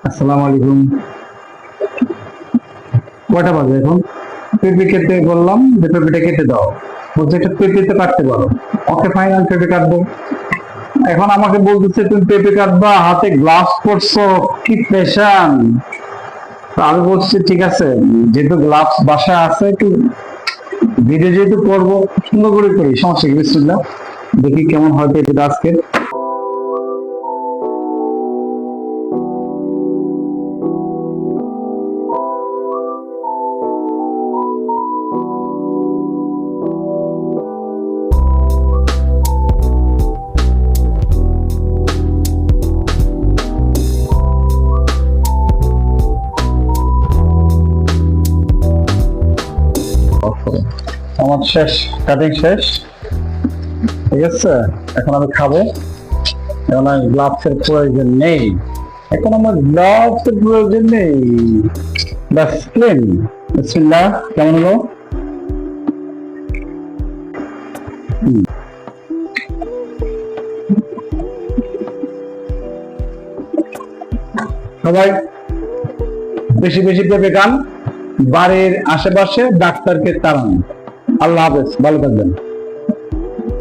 আসসালামু আলাইকুম। কয়টা বাজে এখন? পেঁপে কেটে বললাম যে পেঁপেটা কেটে দাও, বলছে একটা পেঁপে তো কাটতে পারো। ওকে ফাইনাল, পেঁপে কাটবো। এখন আমাকে বলতেছে তুমি পেঁপে কাটবা, হাতে গ্লাভস পরছো, কি ফ্যাশন। আমি বলছি ঠিক আছে, যেহেতু গ্লাভস বাসা আছে, একটু ভিডিও যেহেতু করবো, সুন্দর করে করি, সমস্যা কি? বিসমিল্লাহ, দেখি কেমন হয় পেঁপেটা আজকে। আমার শেষ, কাটিং শেষ, ঠিক আছে। এখন আমি খাবো। এখন আমার গ্লাভস এর প্রয়োজন নেই, এখন আমার গ্লাভস এর প্রয়োজন নেই। ব্যাস, ক্লিন। বিসমিল্লাহ, কেমন হলো? সবাই বেশি বেশি পেঁপে খান, বাড়ির আশেপাশে ডাক্তারকে তাড়ান। আল্লাহ হাফেজ, ভালো থাকবেন।